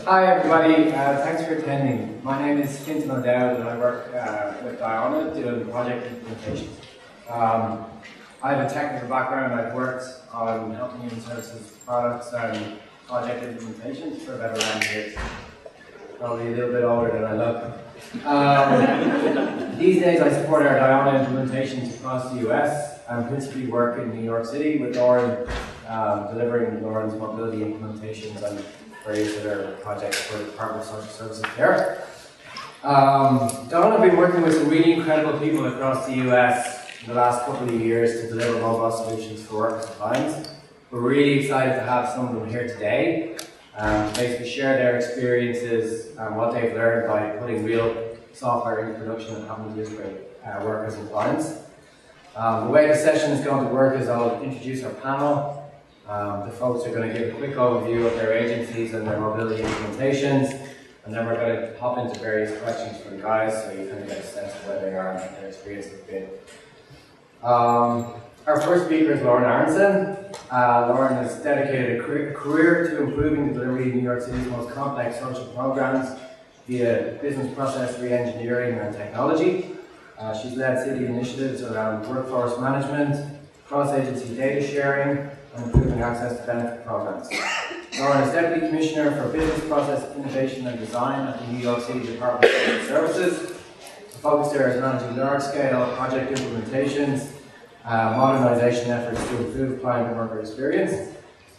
Hi everybody, thanks for attending. My name is Fintan and I work with Diona doing project implementation. I have a technical background. I've worked on health and human services products and project implementations for about 11 years. Probably a little bit older than I look. These days I support our Diona implementations across the US and principally work in New York City with Lauren, delivering Lauren's mobility implementations and various other projects for the Department of Social Services there. Diona have been working with some really incredible people across the US in the last couple of years to deliver mobile solutions for workers and clients. We're really excited to have some of them here today to basically share their experiences and what they've learned by putting real software into production and having to use for workers and clients. The way the session is going to work is I'll introduce our panel. The folks are going to give a quick overview of their agencies and their mobility implementations, and then we're going to hop into various questions for the guys so you kind of get a sense of where they are and their experience has been. Our first speaker is Lauren Aaronson. Lauren has dedicated a career to improving the delivery of New York City's most complex social programs via business process re-engineering and technology. She's led city initiatives around workforce management, cross-agency data sharing, and improving access to benefit programs. Lauren is Deputy Commissioner for Business Process Innovation and Design at the New York City Department of Social Services. The focus there is managing large-scale project implementations, modernization efforts to improve client and worker experience.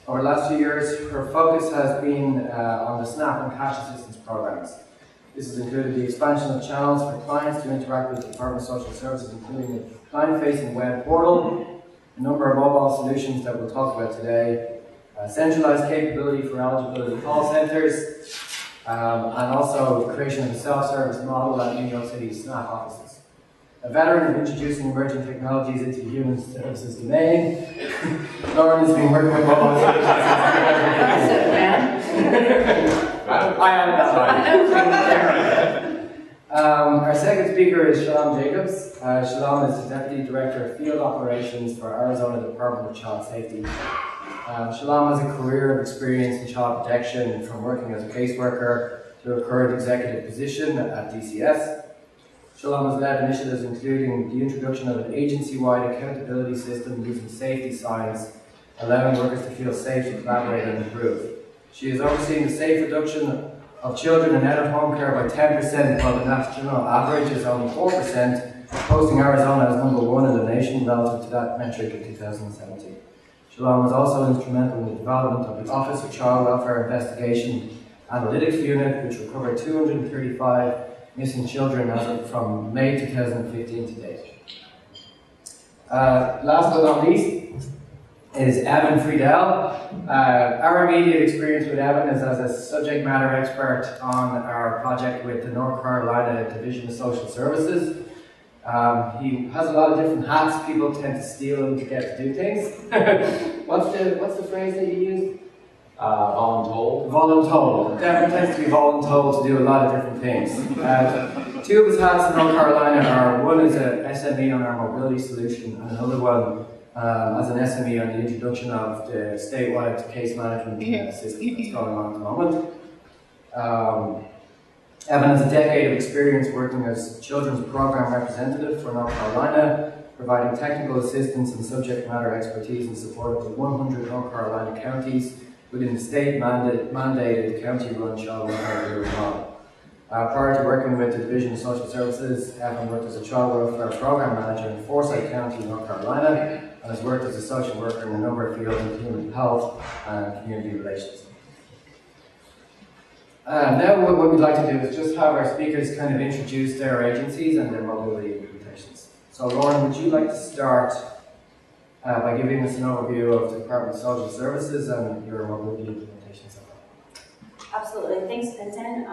Over the last few years, her focus has been on the SNAP and cash assistance programs. This has included the expansion of channels for clients to interact with the Department of Social Services, including a client-facing web portal, a number of mobile solutions that we'll talk about today, centralized capability for eligibility call centers, and also the creation of a self-service model at New York City's SNAP offices. A veteran of introducing emerging technologies into the human services domain, Lauren has been working with mobile solutions. I am that. Our second speaker is Shalom Jacobs. Shalom is the Deputy Director of Field Operations for Arizona Department of Child Safety. Shalom has a career of experience in child protection from working as a caseworker to a current executive position at DCS. Shalom has led initiatives including the introduction of an agency-wide accountability system using safety science, allowing workers to feel safe to collaborate and improve. She has overseen the safe reduction of children in out-of-home care by 10%, while the national average is only 4%, posting Arizona as #1 in the nation relative to that metric in 2017. Shalom was also instrumental in the development of the Office of Child Welfare Investigation Analytics Unit, which recovered 235 missing children from May 2015 to date. Last but not least is Evan Friedel. Our immediate experience with Evan is as a subject matter expert on our project with the North Carolina Division of Social Services. He has a lot of different hats. People tend to steal him to get to do things. What's the phrase that you use? Voluntold. Voluntold. Definitely tends to be voluntold to do a lot of different things. Two of his hats in North Carolina are, one is an SME on our mobility solution, and another one as an SME on the introduction of the statewide case management system that's going on at the moment. Evan has a decade of experience working as children's program representative for North Carolina, providing technical assistance and subject matter expertise in support of the 100 North Carolina counties within the state-mandated county-run child welfare delivery model. Prior to working with the Division of Social Services, Evan worked as a child welfare program manager in Forsyth County, North Carolina, and has worked as a social worker in a number of fields, including health and community relations. Now what we'd like to do is just have our speakers kind of introduce their agencies and their mobility implementations. So Lauren, would you like to start by giving us an overview of the Department of Social Services and your mobility implementations? Absolutely, thanks Fintan.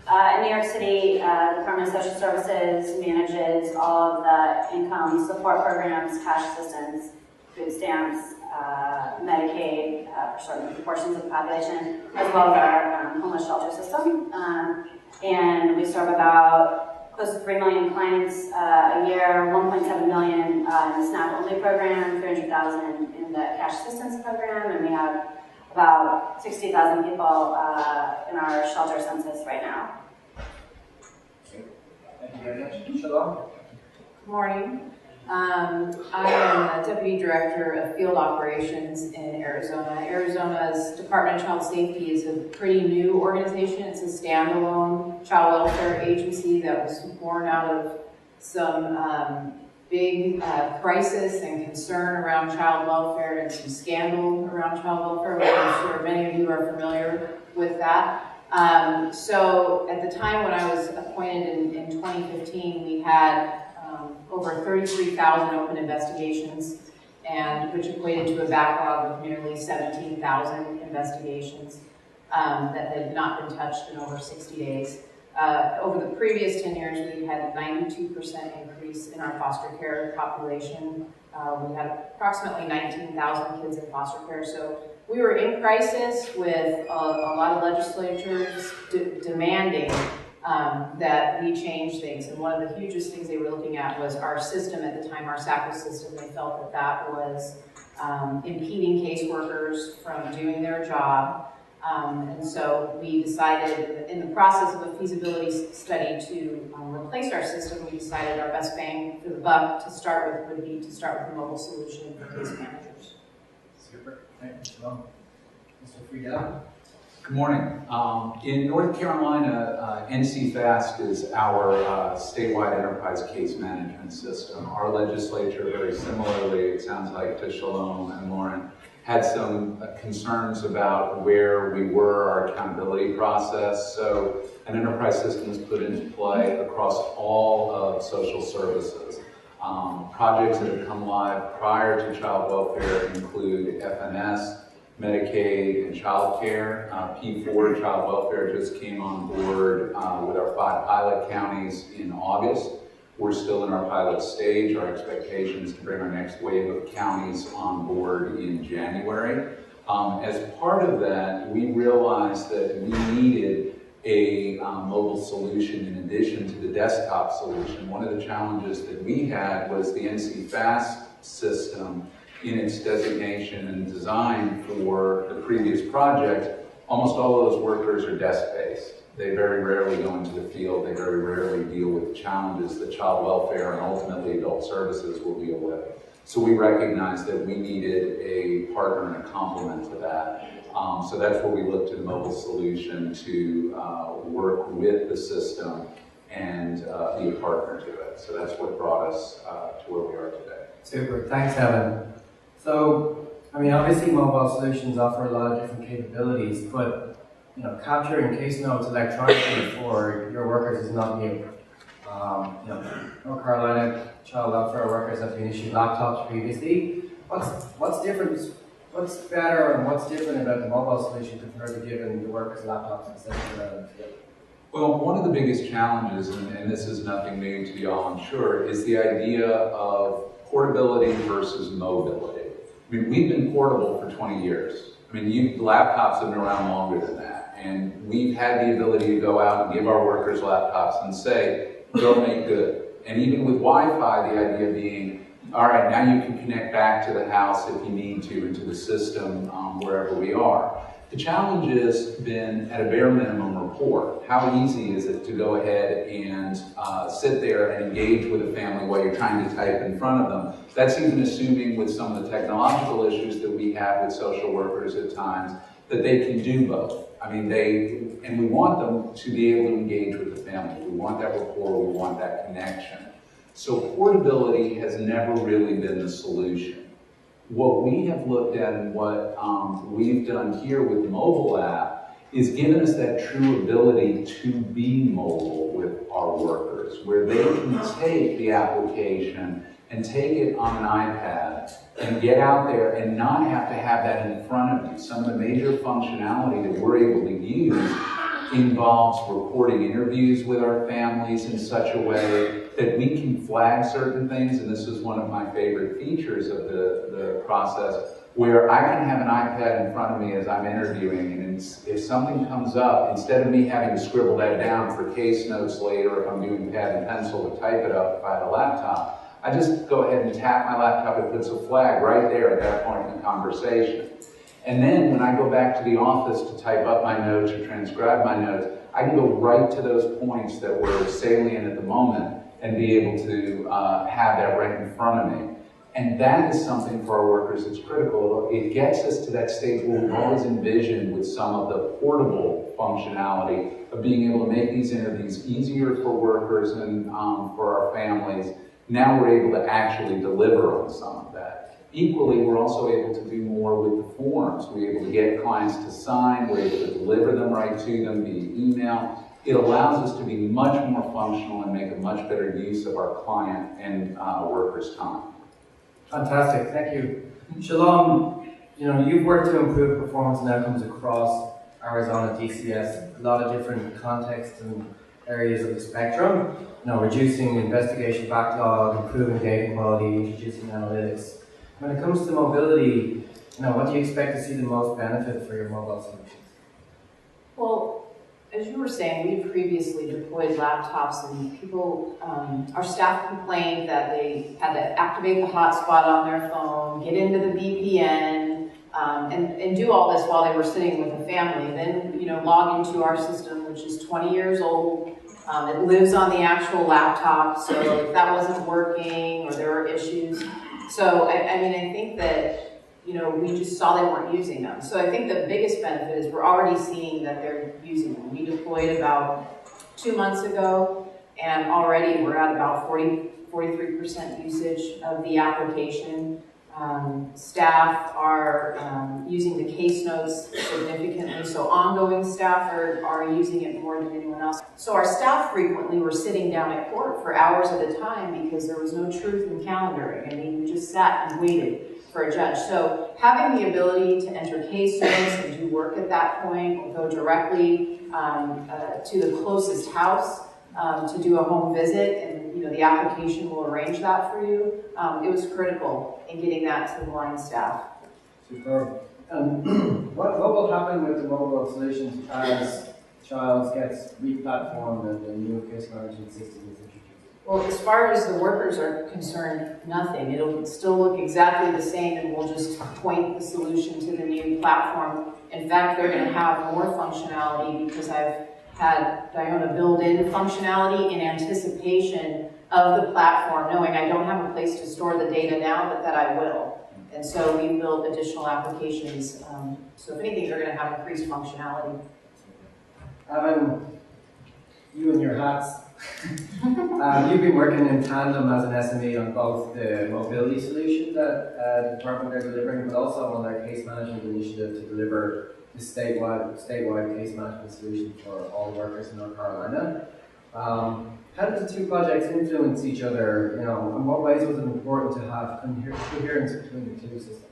In New York City, the Department of Social Services manages all of the income support programs, cash assistance, food stamps, Medicaid for certain proportions of the population, as well as our homeless shelter system. And we serve about close to 3 million clients a year, 1.7 million in the SNAP-only program, 300,000 in the cash assistance program, and we have about 60,000 people in our shelter census right now. Thank you very much. Shalom. Good morning. I am a Deputy Director of Field Operations in Arizona. Arizona's Department of Child Safety is a pretty new organization. It's a standalone child welfare agency that was born out of some big crisis and concern around child welfare and some scandal around child welfare, which I'm sure many of you are familiar with that. So at the time when I was appointed in 2015, we had over 33,000 open investigations, and which equated to a backlog of nearly 17,000 investigations that had not been touched in over 60 days. Over the previous 10 years, we had a 92% increase in our foster care population. We had approximately 19,000 kids in foster care. So we were in crisis with a lot of legislatures demanding that we change things. And one of the hugest things they were looking at was our system at the time, our SACL system. They felt that that was impeding caseworkers from doing their job. And so we decided, in the process of a feasibility study to replace our system, we decided our best bang for the buck to start with would be to start with a mobile solution for case managers. Super. Thank you, Shalom. Mr. Friedel. Good morning. In North Carolina, NC-FAST is our statewide enterprise case management system. Our legislature, very similarly, it sounds like to Shalom and Lauren, had some concerns about where we were, our accountability process. So an enterprise system is put into play across all of social services. Projects that have come live prior to child welfare include FNS, Medicaid, and child care. P4, child welfare, just came on board with our 5 pilot counties in August. We're still in our pilot stage. Our expectation is to bring our next wave of counties on board in January. As part of that, we realized that we needed a mobile solution in addition to the desktop solution. One of the challenges that we had was the NC-FAST system in its designation and design for the previous project. Almost all of those workers are desk-based. They very rarely go into the field. They very rarely deal with the challenges that child welfare and ultimately adult services will deal with. So we recognized that we needed a partner and a complement to that. So that's where we looked at a mobile solution to work with the system and be a partner to it. So that's what brought us to where we are today. Super. Thanks, Evan. So, I mean, obviously mobile solutions offer a lot of different capabilities, but capturing case notes electronically for your workers is not new. North Carolina child welfare workers have been issued laptops previously. What's different? What's better and what's different about the mobile solution compared to giving the workers laptops instead of them? Well, one of the biggest challenges, and this is nothing new to y'all, I'm sure, is the idea of portability versus mobility. I mean, we've been portable for 20 years. I mean, laptops have been around longer than that. And we've had the ability to go out and give our workers laptops and say, go make good. And even with Wi-Fi, the idea being, all right, now you can connect back to the house if you need to, into the system, wherever we are. The challenge has been, at a bare minimum, rapport. How easy is it to go ahead and sit there and engage with a family while you're trying to type in front of them? That's even assuming with some of the technological issues that we have with social workers at times, that they can do both. I mean, and we want them to be able to engage with the family. We want that rapport, we want that connection. So portability has never really been the solution. What we have looked at and what we've done here with the mobile app is given us that true ability to be mobile with our workers, where they can take the application and take it on an iPad and get out there and not have to have that in front of you. Some of the major functionality that we're able to use involves recording interviews with our families in such a way that we can flag certain things, and this is one of my favorite features of the process, where I can have an iPad in front of me as I'm interviewing, and if something comes up, instead of me having to scribble that down for case notes later, if I'm doing pad and pencil to type it up if I had a laptop, I just go ahead and tap my laptop. It puts a flag right there at that point in the conversation. And then when I go back to the office to type up my notes or transcribe my notes, I can go right to those points that were salient at the moment and be able to have that right in front of me. And that is something for our workers that's critical. It gets us to that stage where we've always envisioned with some of the portable functionality of being able to make these interviews easier for workers and for our families. Now we're able to actually deliver on some of that. Equally, we're also able to do more with the forms. We're able to get clients to sign, we're able to deliver them right to them via email. It allows us to be much more functional and make a much better use of our client and workers' time. Fantastic, thank you. Shalom, you've worked to improve performance and outcomes across Arizona DCS, a lot of different contexts and areas of the spectrum, reducing investigation backlog, improving data quality, introducing analytics. When it comes to mobility, what do you expect to see the most benefit for your mobile solutions? Well, as you were saying, we previously deployed laptops and people, our staff complained that they had to activate the hotspot on their phone, get into the VPN, and do all this while they were sitting with a family. Then, log into our system, which is 20 years old. It lives on the actual laptop, so if that wasn't working or there were issues. So, I think that we just saw they weren't using them. So I think the biggest benefit is we're already seeing that they're using them. We deployed about 2 months ago, and already we're at about 43% usage of the application. Staff are using the case notes significantly, so ongoing staff are using it more than anyone else. So our staff frequently were sitting down at court for hours at a time because there was no truth in calendaring. We just sat and waited for a judge. So having the ability to enter case notes and do work at that point, or go directly to the closest house to do a home visit, and the application will arrange that for you. It was critical in getting that to the line staff. Superb. And what will happen with the mobile solutions as Childs gets re-platformed and the new case management system is introduced? Well, as far as the workers are concerned, nothing. It'll still look exactly the same, and we'll just point the solution to the new platform. In fact, they're going to have more functionality because I've had Diona build in functionality in anticipation of the platform, knowing I don't have a place to store the data now, but that I will. And so we built additional applications. So if anything, they're going to have increased functionality. You and your hats. You've been working in tandem as an SME on both the mobility solution that the department are delivering, but also on their case management initiative to deliver the statewide case management solution for all workers in North Carolina. How did the two projects influence each other? In what ways was it important to have coherence between the two systems?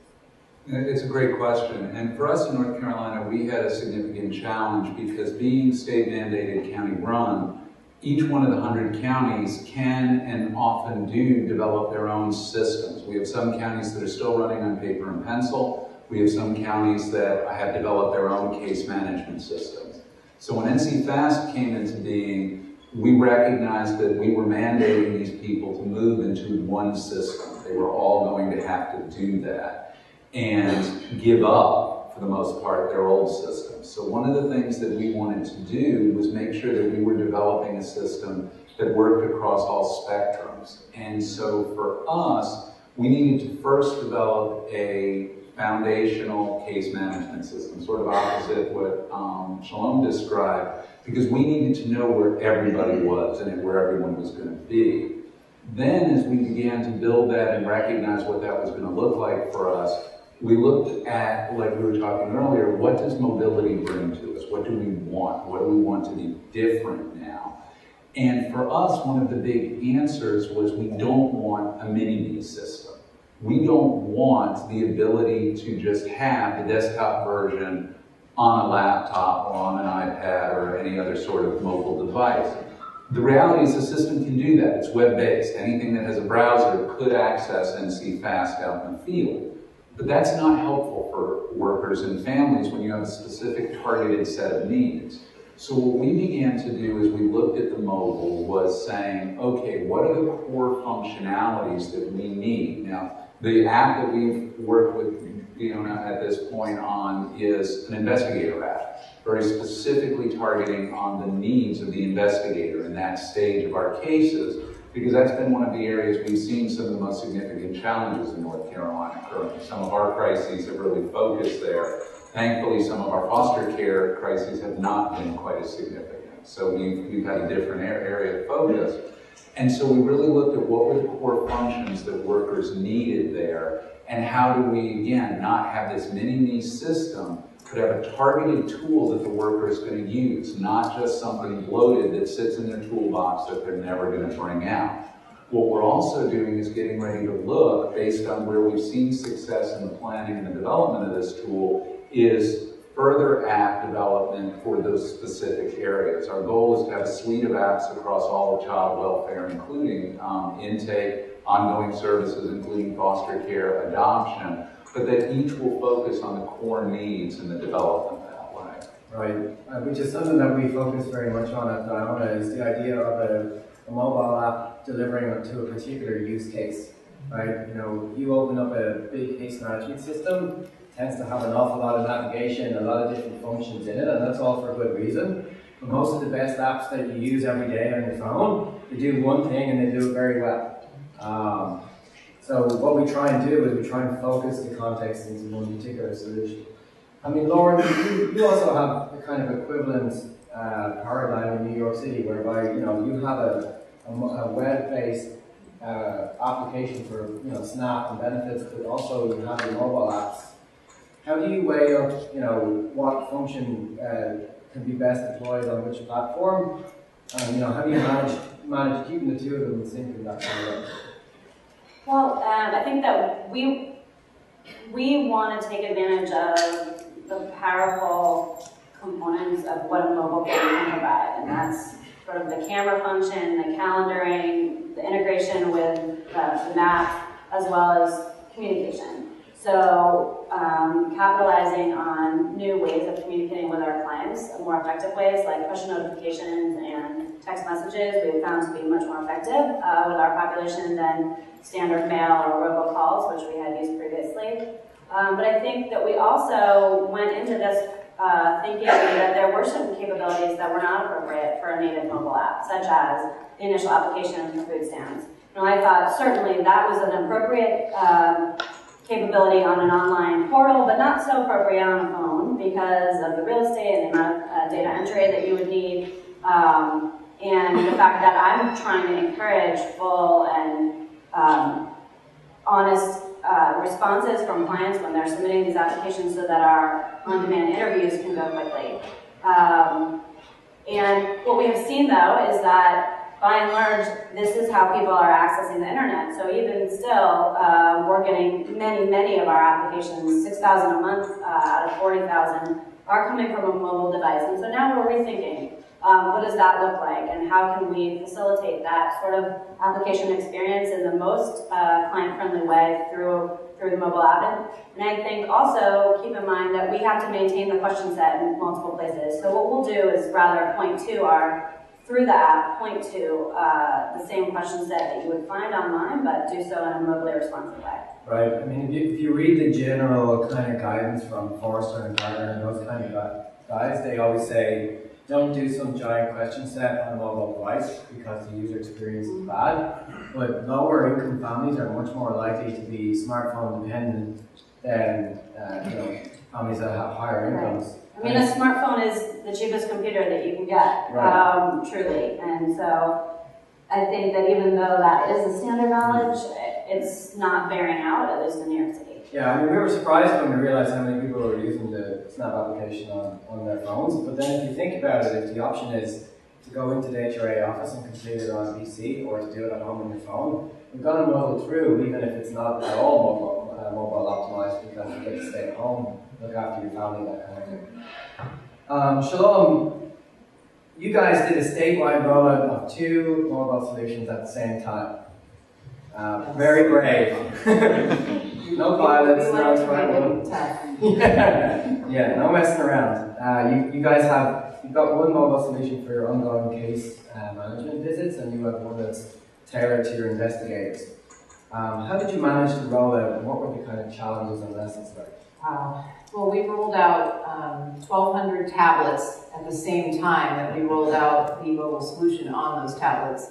It's a great question. And for us in North Carolina, we had a significant challenge because being state mandated, county run, each one of the 100 counties can and often do develop their own systems. We have some counties that are still running on paper and pencil. We have some counties that have developed their own case management systems. So when NC Fast came into being, we recognized that we were mandating these people to move into one system. They were all going to have to do that and give up, for the most part, their old systems. So one of the things that we wanted to do was make sure that we were developing a system that worked across all spectrums. And so for us, we needed to first develop a foundational case management system, sort of opposite what Shalom described, because we needed to know where everybody was and where everyone was going to be. Then, as we began to build that and recognize what that was going to look like for us, we looked at, like we were talking earlier, what does mobility bring to us? What do we want? What do we want to be different now? And for us, one of the big answers was we don't want a mini-me system. We don't want the ability to just have the desktop version on a laptop or on an iPad or any other sort of mobile device. The reality is the system can do that. It's web-based. Anything that has a browser could access NC Fast out in the field. But that's not helpful for workers and families when you have a specific targeted set of needs. So what we began to do as we looked at the mobile was saying, okay, what are the core functionalities that we need? Now, the app that we've worked with Diona, at this point on is an investigator app, very specifically targeting on the needs of the investigator in that stage of our cases, because that's been one of the areas we've seen some of the most significant challenges in North Carolina currently. Some of our crises have really focused there. Thankfully, some of our foster care crises have not been quite as significant. So we've had a different area of focus. And so we really looked at what were the core functions that workers needed there, and how do we, again, not have this mini-me system, but have a targeted tool that the worker is going to use, not just something bloated that sits in their toolbox that they're never going to bring out. What we're also doing is getting ready to look, based on where we've seen success in the planning and the development of this tool, is further app development for those specific areas. Our goal is to have a suite of apps across all of child welfare, including intake, ongoing services, including foster care, adoption, but that each will focus on the core needs and the development that way. Right, which is something that we focus very much on at Diona, is the idea of a mobile app delivering to a particular use case. Right, you know, you open up a big case management system, tends to have an awful lot of navigation, a lot of different functions in it, and that's all for good reason. But most of the best apps that you use every day on your phone, they do one thing and they do it very well. So what we try and do is we try and focus the context into one particular solution. I mean, Lauren, you also have a kind of equivalent paradigm in New York City, whereby you have a web-based application for SNAP and benefits, but also you have your mobile apps. How do you weigh up, what function can be best deployed on which platform? How do you manage keeping the two of them in sync in that kind of way? Well, I think that we want to take advantage of the powerful components of what a mobile phone can provide, and that's sort of the camera function, the calendaring, the integration with the map, as well as communication. So capitalizing on new ways of communicating with our clients, more effective ways like push notifications and text messages, we've found to be much more effective with our population than standard mail or robocalls, which we had used previously. But I think that we also went into this thinking that there were certain capabilities that were not appropriate for a native mobile app, such as the initial application for food stamps. I thought certainly that was an appropriate capability on an online portal, but not so appropriate on a phone because of the real estate and the amount of data entry that you would need, and the fact that I'm trying to encourage full and honest responses from clients when they're submitting these applications so that our on-demand interviews can go quickly. And what we have seen, though, is that by and large, this is how people are accessing the internet. So even still, we're getting many of our applications, 6,000 a month out of 40,000, are coming from a mobile device. And so now we're rethinking, what does that look like, and how can we facilitate that sort of application experience in the most client-friendly way through the mobile app. And I think also keep in mind that we have to maintain the question set in multiple places. So what we'll do is rather point to through the app, point to the same question set that you would find online, but do so in a mobily responsive way. Right. I mean, if you read the general kind of guidance from Forrester and Gartner and those kind of guys, they always say, don't do some giant question set on a mobile device because the user experience is bad. But lower income families are much more likely to be smartphone dependent than families that have higher incomes. I mean, a smartphone is the cheapest computer that you can get, truly. And so I think that even though that is a standard knowledge, it's not bearing out, at least in New York City. Yeah, I mean, we were surprised when we realized how many people were using the Snap application on their phones. But then if you think about it, if the option is to go into the HRA office and complete it on a PC or to do it at home on your phone, we've got to muddle through, even if it's not at all mobile optimized, because you get to stay at home, look after your family, that kind of thing. Shalom, you guys did a statewide rollout of 2 mobile solutions at the same time. Very brave. No pilots, no trying. Yeah, no messing around. You guys you've got one mobile solution for your ongoing case management visits, and you have one that's tailored to your investigators. How did you manage to roll out, and what were the kind of challenges and lessons learned? Well, we rolled out 1,200 tablets at the same time that we rolled out the mobile solution on those tablets.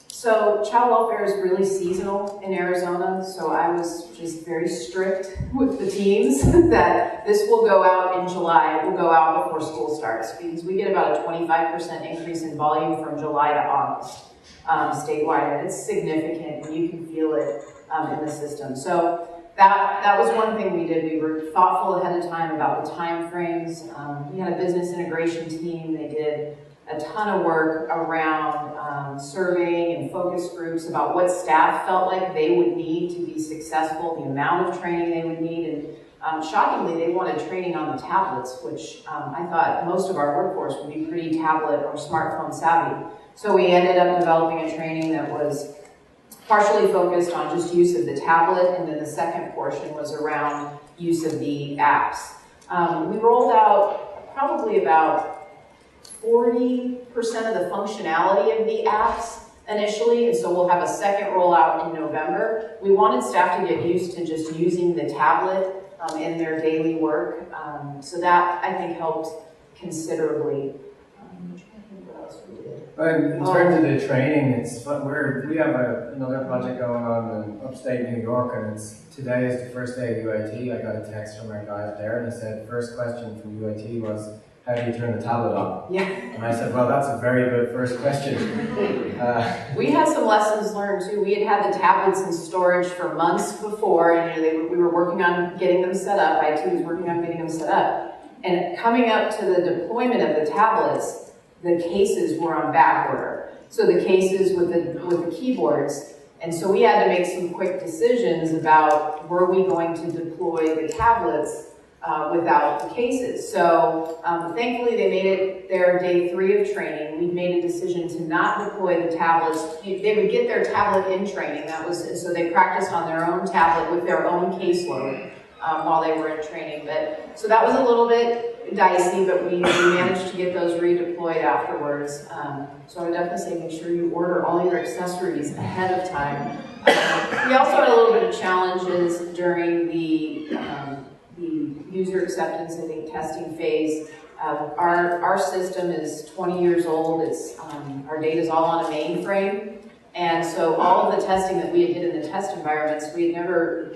So child welfare is really seasonal in Arizona, so I was just very strict with the teams that this will go out in July. It will go out before school starts because we get about a 25% increase in volume from July to August statewide, and it's significant, and you can feel it in the system. So that was one thing we did. We were thoughtful ahead of time about the time frames. We had a business integration team. They did a ton of work around surveying and focus groups about what staff felt like they would need to be successful, the amount of training they would need, and shockingly, they wanted training on the tablets, which I thought most of our workforce would be pretty tablet or smartphone savvy. So we ended up developing a training that was partially focused on just use of the tablet, and then the second portion was around use of the apps. We rolled out probably about 40% of the functionality of the apps initially, and so we'll have a second rollout in November. We wanted staff to get used to just using the tablet in their daily work, so that I think helped considerably. I'm trying to think what else we did. In terms of the training, it's we have another project going on in upstate New York, and today is the first day of UAT. I got a text from our guys there, and he said first question from UAT was, how do you turn the tablet on? Yeah. And I said, well, that's a very good first question. We had some lessons learned too. We had the tablets in storage for months before, and we were working on getting them set up. IT was working on getting them set up. And coming up to the deployment of the tablets, the cases were on back order. So the cases with the keyboards. And so we had to make some quick decisions about, were we going to deploy the tablets without the cases. So thankfully they made it their day 3 of training. We made a decision to not deploy the tablets. They would get their tablet in training. So they practiced on their own tablet with their own caseload while they were in training. So that was a little bit dicey, but we managed to get those redeployed afterwards. So I would definitely say make sure you order all your accessories ahead of time. We also had a little bit of challenges during the user acceptance, I think, testing phase. Our system is 20 years old. Our data is all on a mainframe. And so all of the testing that we had did in the test environments, we had never,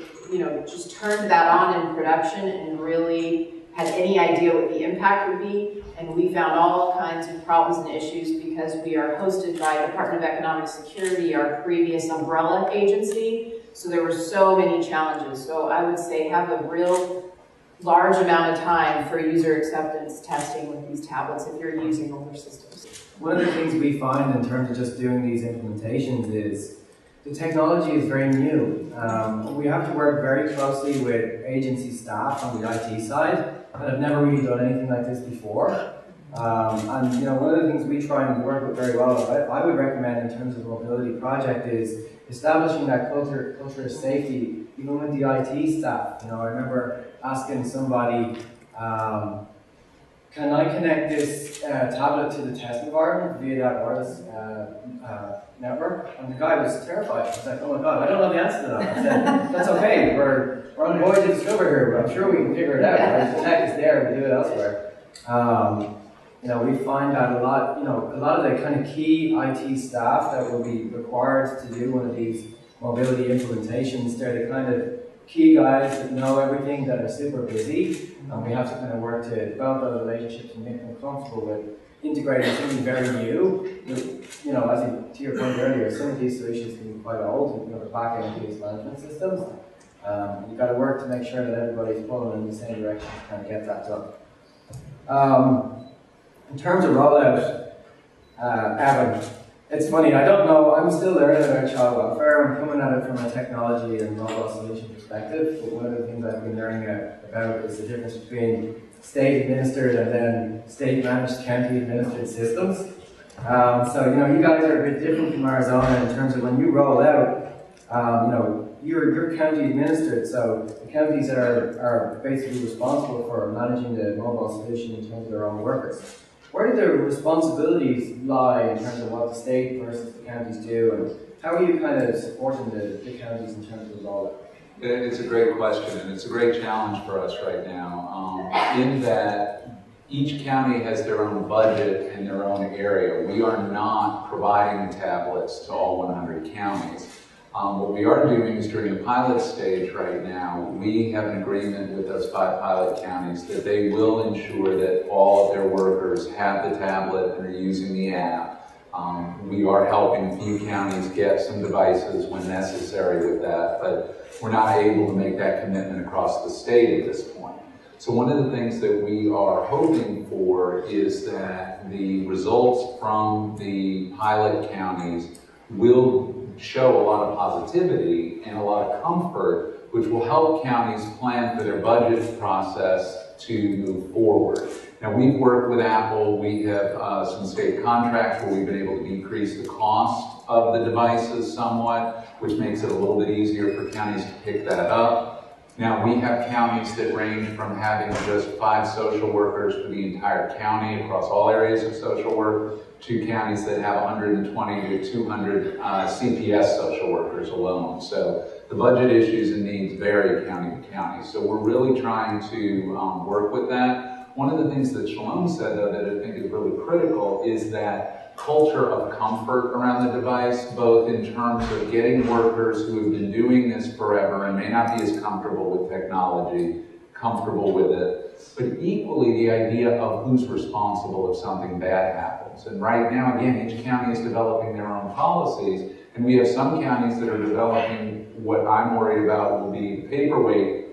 just turned that on in production and really had any idea what the impact would be. And we found all kinds of problems and issues because we are hosted by Department of Economic Security, our previous umbrella agency. So there were so many challenges. So I would say have a real large amount of time for user acceptance testing with these tablets if you're using older systems. One of the things we find in terms of just doing these implementations is the technology is very new. We have to work very closely with agency staff on the IT side that have never really done anything like this before. And one of the things we try and work with very well, I would recommend in terms of mobility project, is establishing that culture of safety even with the IT staff. I remember asking somebody, can I connect this tablet to the test environment via that wireless network? And the guy was terrified. He was like, oh my God, I don't know the answer to that. I said, that's okay, we're on the voyage to discover here. I'm sure we can figure it out. Right? The tech is there, we do it elsewhere. We find that a lot of the kind of key IT staff that will be required to do one of these mobility implementations, they're the kind of key guys that know everything, that are super busy, and we have to kind of work to develop those relationships and make them comfortable with integrating something very new. To your point earlier, some of these solutions can be quite old, the back-end case management systems. You've got to work to make sure that everybody's pulling in the same direction to kind of get that done. In terms of rollout, Evan, it's funny, I don't know, I'm still learning about child welfare. I'm coming at it from a technology and mobile solution perspective, but one of the things I've been learning about is the difference between state-administered and then state-managed, county-administered systems. So, you guys are a bit different from Arizona in terms of when you roll out, you're county-administered, so the counties are basically responsible for managing the mobile solution in terms of their own workers. Where do the responsibilities lie in terms of what the state versus the counties do, and how are you kind of supporting the counties in terms of the rollout? It's a great question, and it's a great challenge for us right now, in that each county has their own budget and their own area. We are not providing tablets to all 100 counties. What we are doing is during the pilot stage right now, we have an agreement with those 5 pilot counties that they will ensure that all of their workers have the tablet and are using the app. We are helping a few counties get some devices when necessary with that, but we're not able to make that commitment across the state at this point. So one of the things that we are hoping for is that the results from the pilot counties will show a lot of positivity and a lot of comfort, which will help counties plan for their budget process to move forward. Now, we've worked with Apple. We have some state contracts where we've been able to decrease the cost of the devices somewhat, which makes it a little bit easier for counties to pick that up. Now, we have counties that range from having just 5 social workers for the entire county across all areas of social work to counties that have 120 to 200 CPS social workers alone. So the budget issues and needs vary county to county. So we're really trying to work with that. One of the things that Shalom said, though, that I think is really critical is that culture of comfort around the device, both in terms of getting workers who have been doing this forever and may not be as comfortable with technology, comfortable with it, but equally the idea of who's responsible if something bad happens. And right now, again, each county is developing their own policies, and we have some counties that are developing what I'm worried about will be paperweight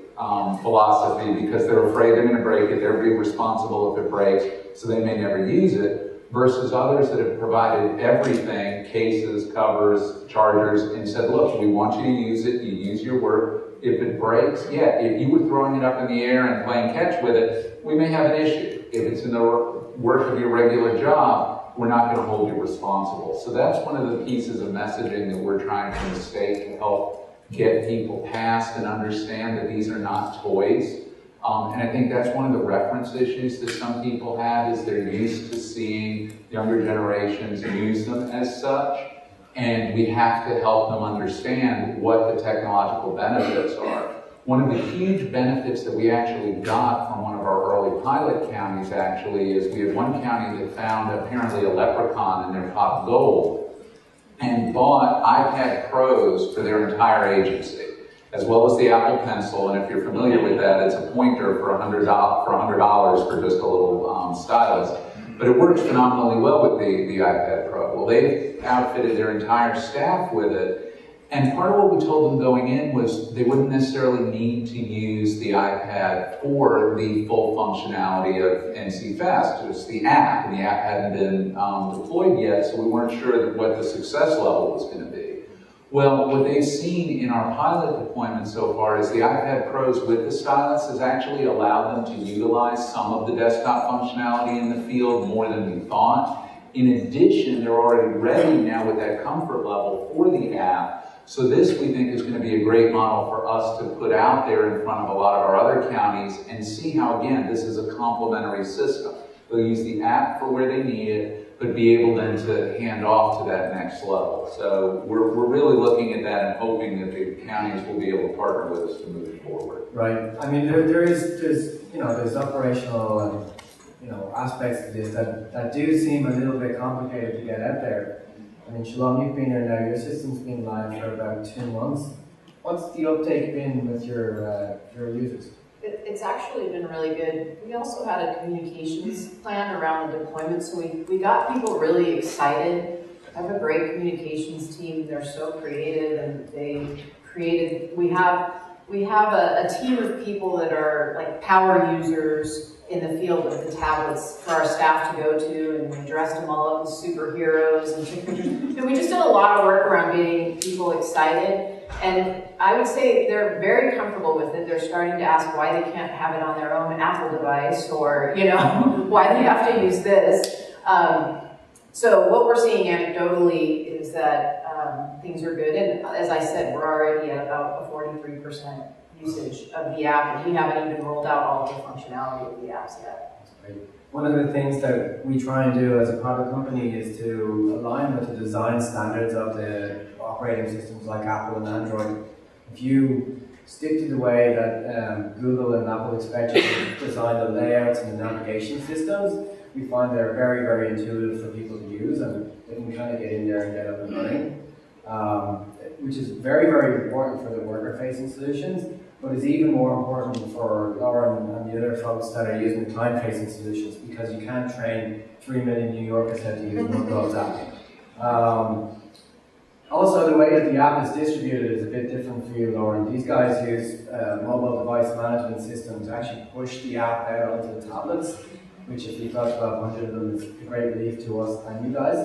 philosophy, because they're afraid they're going to break it, they're being responsible if it breaks, so they may never use it, versus others that have provided everything, cases, covers, chargers, and said, look, we want you to use it, you use your work. If it breaks, yeah, if you were throwing it up in the air and playing catch with it, we may have an issue. If it's in the work of your regular job, we're not going to hold you responsible. So that's one of the pieces of messaging that we're trying from the state to help get people past and understand that these are not toys. And I think that's one of the reference issues that some people have, is they're used to seeing younger generations use them as such. And we have to help them understand what the technological benefits are. One of the huge benefits that we actually got from one of our early pilot counties actually is we had one county that found apparently a leprechaun in their top gold and bought iPad Pros for their entire agency, as well as the Apple Pencil. And if you're familiar with that, it's a pointer for $100 for just a little stylus. But it works phenomenally well with the iPad Pro. Well, they've outfitted their entire staff with it. And part of what we told them going in was they wouldn't necessarily need to use the iPad for the full functionality of NC Fast, just the app. And the app hadn't been deployed yet, so we weren't sure what the success level was going to be. Well, what they've seen in our pilot deployment so far is the iPad Pros with the stylus has actually allowed them to utilize some of the desktop functionality in the field more than we thought. In addition, they're already ready now with that comfort level for the app. So this, we think, is going to be a great model for us to put out there in front of a lot of our other counties and see how, again, this is a complementary system. They'll use the app for where they need it, but be able then to hand off to that next level. So we're really looking at that and hoping that the counties will be able to partner with us to move forward. Right. I mean, there's operational and aspects to this that do seem a little bit complicated to get out there. I mean, Shalom, you've been here now. Your system's been live for about 2 months. What's the uptake been with your users? It's actually been really good. We also had a communications plan around the deployment, so we got people really excited. I have a great communications team. They're so creative, and they created. We have a team of people that are like power users in the field with the tablets for our staff to go to, and we dressed them all up as superheroes and took pictures. And we just did a lot of work around getting people excited. And I would say they're very comfortable with it. They're starting to ask why they can't have it on their own Apple device, or why they have to use this. So what we're seeing anecdotally is that things are good. And as I said, we're already at about a 43% usage of the app, and we haven't even rolled out all of the functionality of the apps yet. One of the things that we try and do as a product company is to align with the design standards of the operating systems like Apple and Android. If you stick to the way that Google and Apple expect you to design the layouts and the navigation systems, we find they're very, very intuitive for people to use, and they can kind of get in there and get up and running, which is very, very important for the worker-facing solutions, but is even more important for Lauren and the other folks that are using the client-facing solutions, because you can't train 3 million New Yorkers how to use Mobile's app. Also, the way that the app is distributed is a bit different for you, Lauren. These guys use mobile device management systems to actually push the app out onto the tablets, which, if you've got 1,200 of them, is a great relief to us and you guys.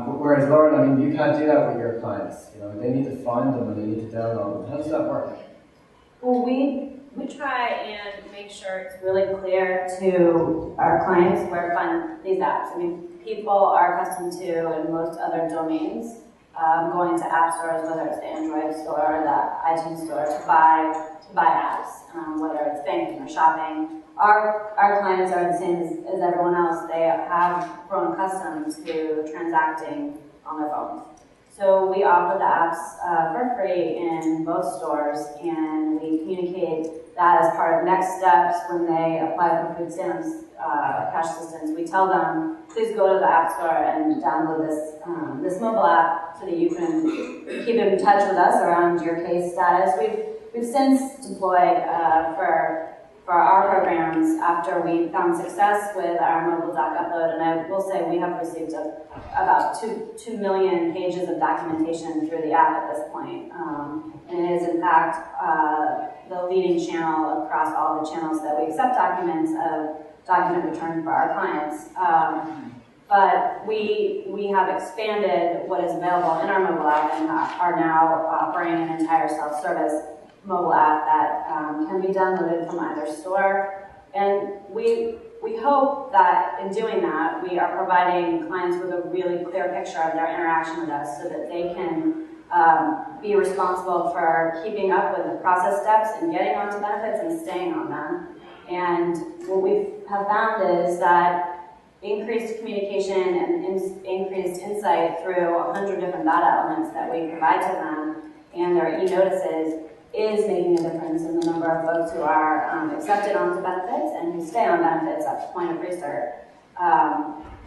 Whereas, Lauren, I mean, you can't do that with your clients. You know, they need to find them and they need to download them. How does that work? Well, we try and make sure it's really clear to our clients where to find these apps. I mean, people are accustomed to, in most other domains, going to app stores, whether it's the Android store or the iTunes store, to buy apps, whether it's banking or shopping. Our clients are the same as everyone else. They have grown accustomed to transacting on their phones. So we offer the apps for free in both stores, and we communicate that as part of next steps when they apply for food stamps cash assistance. We tell them, please go to the App Store and download this mobile app so that you can keep in touch with us around your case status. We've since deployed for our programs after we found success with our mobile doc upload, and I will say we have received about 2 million pages of documentation through the app at this point. And it is in fact the leading channel across all the channels that we accept documents of document return for our clients. But we have expanded what is available in our mobile app and are now offering an entire self-service mobile app that can be downloaded from either store. And we hope that in doing that, we are providing clients with a really clear picture of their interaction with us so that they can be responsible for keeping up with the process steps and getting onto benefits and staying on them. And what we have found is that increased communication and increased insight through 100 different data elements that we provide to them and their e-notices is making a difference in the number of folks who are accepted onto benefits and who stay on benefits at the point of restart.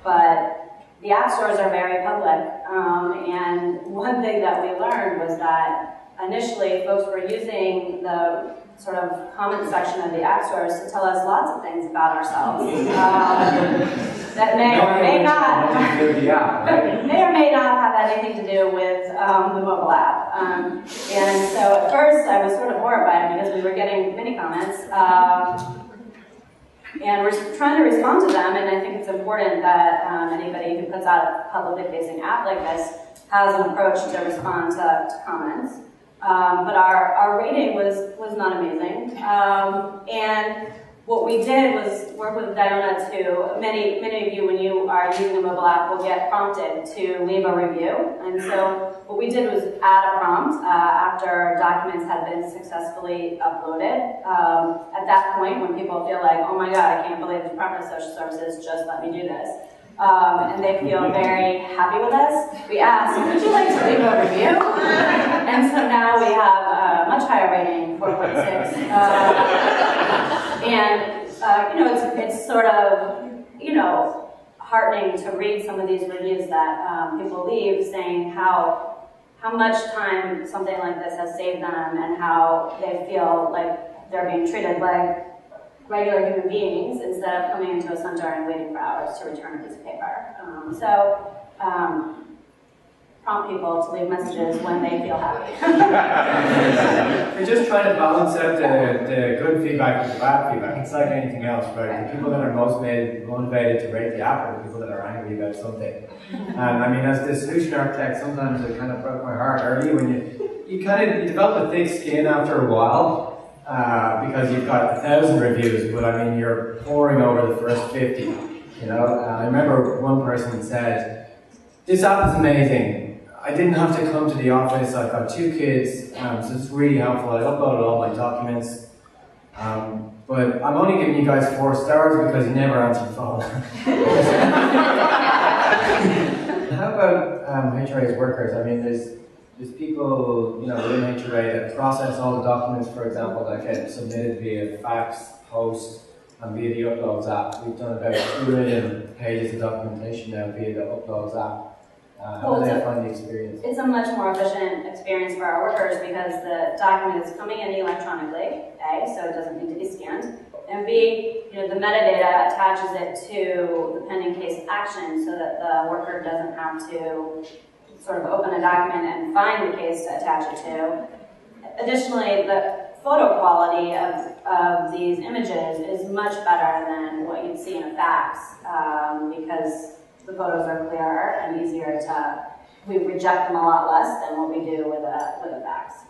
But the app stores are very public, and one thing that we learned was that initially folks were using the sort of comment section of the app stores to tell us lots of things about ourselves that may or may not have anything to do with the mobile app. And so at first I was sort of horrified because we were getting many comments, and we're trying to respond to them, and I think it's important that anybody who puts out a publicly facing app like this has an approach to respond to comments. But our rating was not amazing. And what we did was work with Diona to, many of you, when you are using a mobile app, will get prompted to leave a review. And so what we did was add a prompt after documents had been successfully uploaded. At that point, when people feel like, oh my God, I can't believe the Department of Social Services just let me do this. And they feel very happy with us. We ask, would you like to leave a review? And so now we have a much higher rating, 4.6. It's sort of, heartening to read some of these reviews that people leave saying how much time something like this has saved them and how they feel like they're being treated like regular human beings instead of coming into a center and waiting for hours to return a piece of paper. Prompt people to leave messages when they feel happy. We're just trying to balance out the good feedback with the bad feedback. It's like anything else, right? The people that are most motivated to rate the app are the people that are angry about something. And I mean, as the solution architect, sometimes it kind of broke my heart early when you develop a thick skin after a while. Because you've got 1,000 reviews, but I mean, you're pouring over the first 50, I remember one person said, this app is amazing. I didn't have to come to the office. I've got 2 kids, so it's really helpful. I uploaded all my documents. But I'm only giving you guys 4 stars because you never answer the phone. How about HRA's workers? I mean, there's people, within HRA that process all the documents, for example, that get submitted via fax, post, and via the Uploads app. We've done about 2 million pages of documentation now via the Uploads app. How do they find the experience? It's a much more efficient experience for our workers because the document is coming in electronically, A, so it doesn't need to be scanned, and B, the metadata attaches it to the pending case action so that the worker doesn't have to sort of open a document and find the case to attach it to. Additionally, the photo quality of these images is much better than what you'd see in a fax because the photos are clearer and easier we reject them a lot less than what we do with a fax.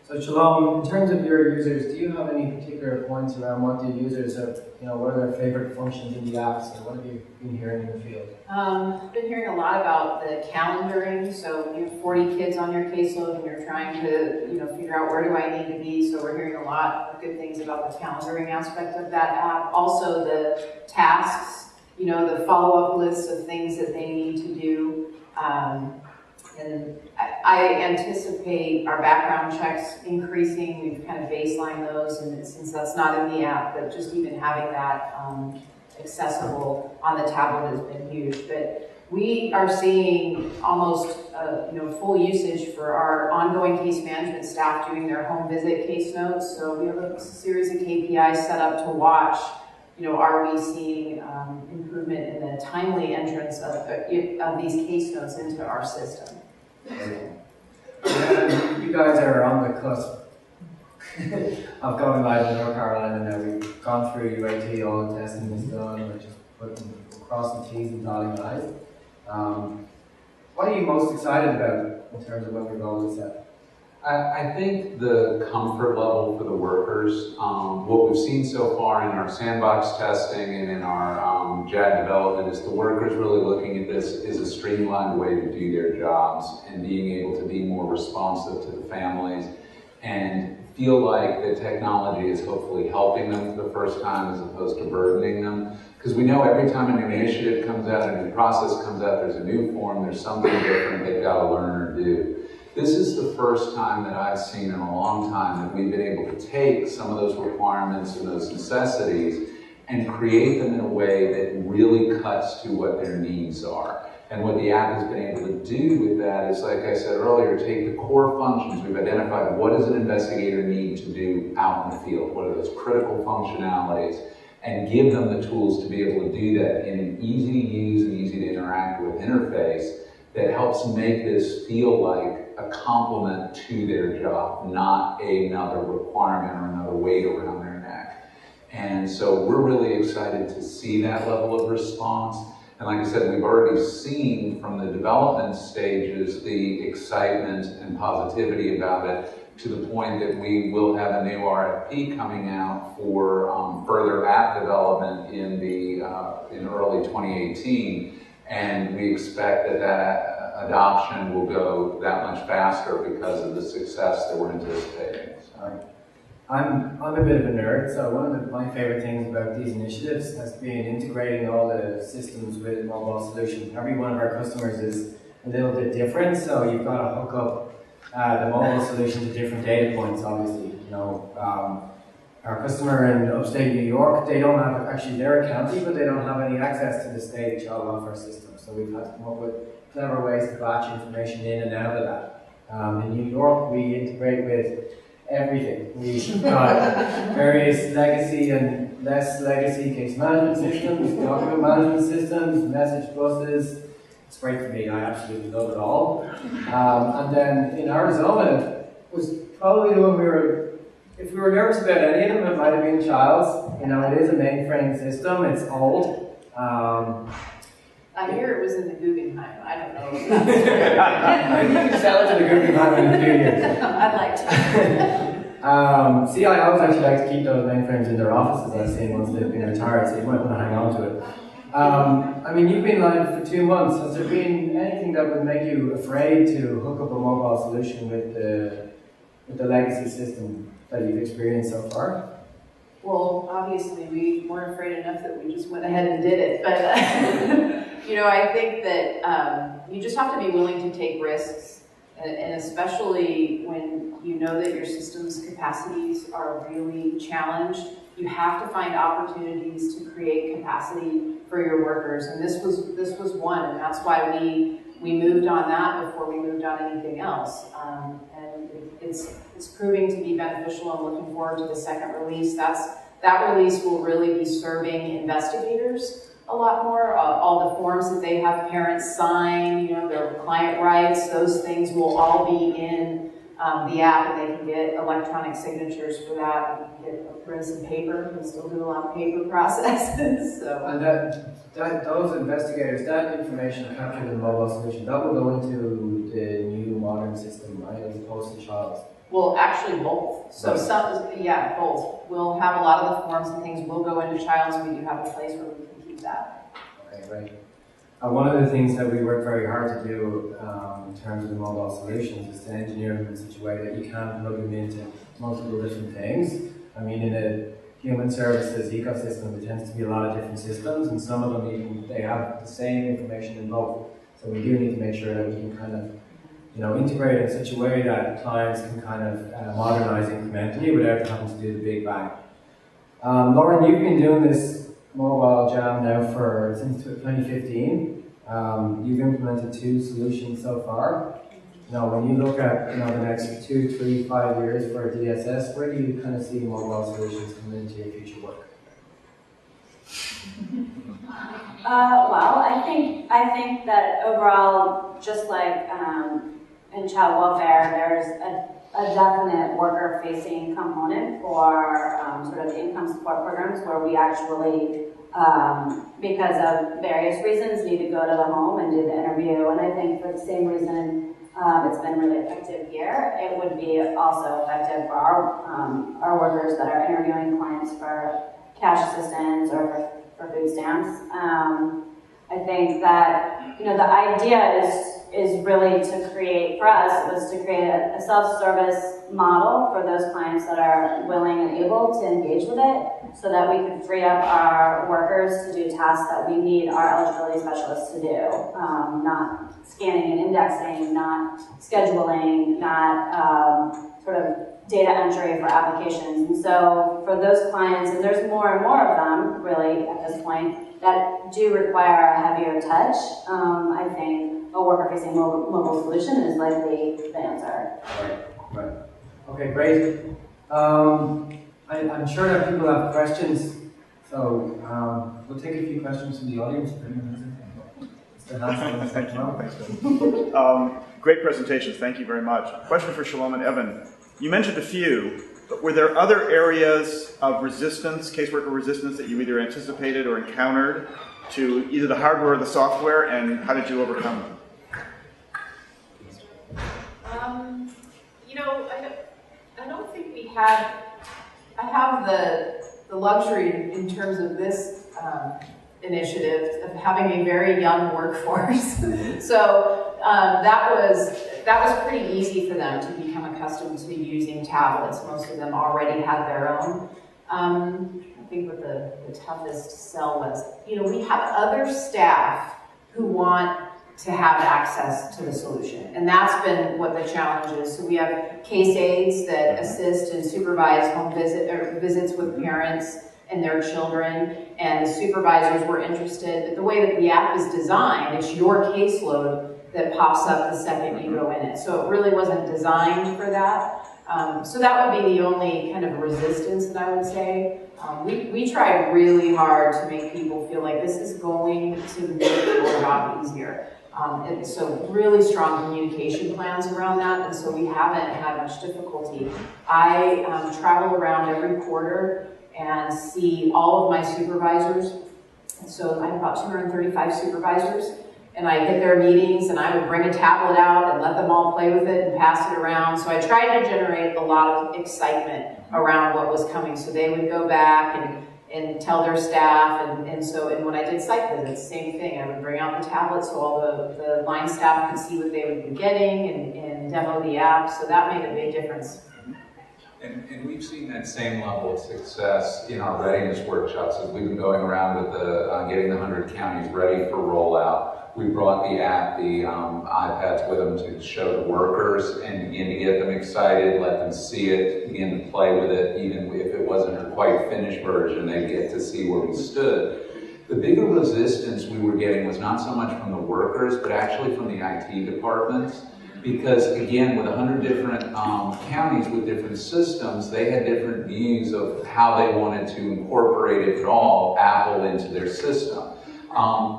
So Shalom, in terms of your users, do you have any particular points around what the users have, what are their favorite functions in the apps, or what have you been hearing in the field? I've been hearing a lot about the calendaring. So you have 40 kids on your caseload and you're trying to, figure out where do I need to be. So we're hearing a lot of good things about the calendaring aspect of that app. Also the tasks, the follow-up lists of things that they need to do. And I anticipate our background checks increasing. We've kind of baselined those, and since that's not in the app, but just even having that accessible on the tablet has been huge. But we are seeing almost full usage for our ongoing case management staff doing their home visit case notes. So we have a series of KPIs set up to watch. Are we seeing improvement in the timely entrance of these case notes into our system? Yeah, you guys are on the cusp of going live in North Carolina now. We've gone through UAT, all the testing is done, we're just crossing T's and dotting I's. What are you most excited about in terms of when we roll this out? I think the comfort level for the workers, what we've seen so far in our sandbox testing and in our JAD development is the workers really looking at this as a streamlined way to do their jobs and being able to be more responsive to the families and feel like the technology is hopefully helping them for the first time as opposed to burdening them. Because we know every time a new initiative comes out, a new process comes out, there's a new form, there's something different they've got to learn or do. This is the first time that I've seen in a long time that we've been able to take some of those requirements and those necessities and create them in a way that really cuts to what their needs are. And what the app has been able to do with that is, like I said earlier, take the core functions. We've identified what does an investigator need to do out in the field, what are those critical functionalities, and give them the tools to be able to do that in an easy to use and easy to interact with interface that helps make this feel like a complement to their job, not another requirement or another weight around their neck. And so we're really excited to see that level of response. And like I said, we've already seen from the development stages the excitement and positivity about it to the point that we will have a new RFP coming out for further app development in early 2018. And we expect that adoption will go that much faster because of the success that we're anticipating. So. I'm a bit of a nerd, so one of my favorite things about these initiatives has been integrating all the systems with mobile solutions. Every one of our customers is a little bit different, so you've got to hook up the mobile solution to different data points, obviously. Our customer in upstate New York, they don't have, actually they're a county, but they don't have any access to the state child welfare system. So we've had to come up with clever ways to batch information in and out of that. In New York, we integrate with everything. We've got various legacy and less legacy case management systems, document management systems, message buses. It's great for me, I absolutely love it all. And then in Arizona, was probably the one if we were nervous about any of them, it might have been Child's. It is a mainframe system, it's old. I hear it was in the Guggenheim. I don't know. I think you can sell it to the Guggenheim in a few years. I'd like to. CIOs actually like to keep those mainframes in their offices, I've seen, once they've been retired, so you might want to hang on to it. You've been live for 2 months. Has there been anything that would make you afraid to hook up a mobile solution with the legacy system that you've experienced so far? Well, obviously we weren't afraid enough that we just went ahead and did it. But, I think that you just have to be willing to take risks And especially when you know that your system's capacities are really challenged, you have to find opportunities to create capacity for your workers. And this was one, and that's why we moved on that before we moved on anything else. And it's proving to be beneficial. I'm looking forward to the second release. That release will really be serving investigators a lot more. All the forms that they have parents sign, their client rights, those things will all be in the app, and they can get electronic signatures for that. You can get prints and paper. We still do a lot of paper processes. So. And those investigators, that information captured in the mobile solution, that will go into the new modern system, right, as opposed to Child's. Well, actually both. So both. We'll have a lot of the forms and things will go into Child's. We do have a place where we can keep that. Okay, great. One of the things that we work very hard to do in terms of the mobile solutions is to engineer them in such a way that you can plug them into multiple different things. I mean, in a human services ecosystem, there tends to be a lot of different systems, and some of them even they have the same information in both. So we do need to make sure that we can kind of integrate in such a way that clients can kind of modernize incrementally without having to do the big bang. Lauren, you've been doing this mobile jam now since 2015. You've implemented 2 solutions so far. When you look at the next 2, 3, 5 years for DSS, where do you kind of see mobile solutions coming into your future work? Well, I think that overall, just like in child welfare, there's a definite worker-facing component for sort of income support programs where we actually, because of various reasons, need to go to the home and do the interview. And I think for the same reason it's been really effective here, it would be also effective for our workers that are interviewing clients for cash assistance or for food stamps. I think that the idea is really to create, for us, was to create a self-service model for those clients that are willing and able to engage with it, so that we could free up our workers to do tasks that we need our eligibility specialists to do. Not scanning and indexing, not scheduling, not sort of data entry for applications. And so for those clients, and there's more and more of them, really, at this point, that do require a heavier touch, I think a worker-facing mobile solution is likely the answer. Right. Okay, great. I'm sure that people have questions, so we'll take a few questions from the audience. Great presentations, thank you very much. Question for Shalom and Evan. You mentioned a few, but were there other areas of resistance, caseworker resistance, that you either anticipated or encountered to either the hardware or the software, and how did you overcome them? I don't think we had. I have the luxury in terms of this initiative of having a very young workforce. So that was pretty easy for them to become accustomed to using tablets. Most of them already had their own. I think what the toughest sell was, we have other staff who want to have access to the solution. And that's been what the challenge is. So we have case aides that assist and supervise home visits with parents and their children, and the supervisors were interested. But the way that the app is designed, it's your caseload that pops up the second you go in it. So it really wasn't designed for that. So that would be the only kind of resistance that I would say. We tried really hard to make people feel like this is going to make your job easier. And so really strong communication plans around that, and so we haven't had much difficulty. I travel around every quarter and see all of my supervisors. And so I have about 235 supervisors, and I hit their meetings, and I would bring a tablet out and let them all play with it and pass it around. So I tried to generate a lot of excitement around what was coming. So they would go back and tell their staff, and when I did site visits, same thing. I would bring out the tablet so all the line staff could see what they would be getting and demo the app. So that made a big difference. And we've seen that same level of success in our readiness workshops as we've been going around with getting the 100 counties ready for rollout. We brought the app, the iPads with them to show the workers and begin to get them excited, let them see it, begin to play with it, even if it wasn't a quite finished version, they get to see where we stood. The bigger resistance we were getting was not so much from the workers, but actually from the IT departments. Because again, with 100 different counties with different systems, they had different views of how they wanted to incorporate, if at all, Apple into their system.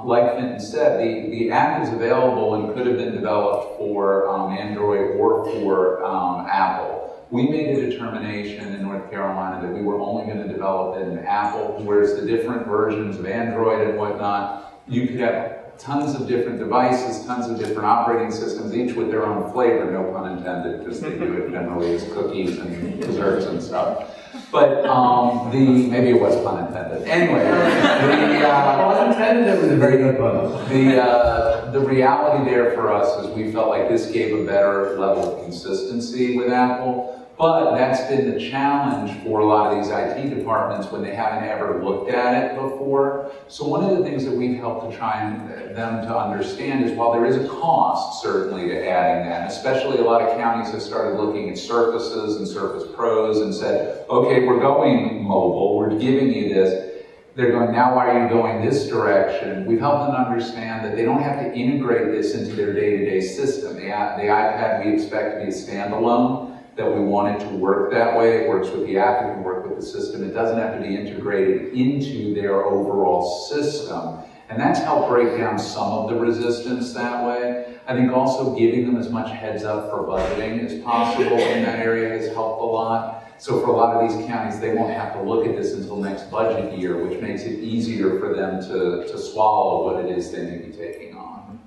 Like Fintan said, the app is available and could have been developed for Android or for Apple. We made a determination in North Carolina that we were only going to develop it in Apple, whereas the different versions of Android and whatnot, you could have tons of different devices, tons of different operating systems, each with their own flavor, no pun intended, because they do it generally as cookies and desserts and stuff. But maybe it was pun intended. Anyway, it was a very good pun. The reality there for us is we felt like this gave a better level of consistency with Apple. But that's been the challenge for a lot of these IT departments when they haven't ever looked at it before. So one of the things that we've helped to try and them to understand is while there is a cost certainly to adding that, especially a lot of counties have started looking at Surfaces and Surface Pros and said, okay, we're going mobile, we're giving you this. They're going, now why are you going this direction? We've helped them understand that they don't have to integrate this into their day-to-day system. The iPad we expect to be a standalone, that we want it to work that way. It works with the app, it can work with the system. It doesn't have to be integrated into their overall system. And that's helped break down some of the resistance that way. I think also giving them as much heads up for budgeting as possible in that area has helped a lot. So for a lot of these counties, they won't have to look at this until next budget year, which makes it easier for them to swallow what it is they may be taking on.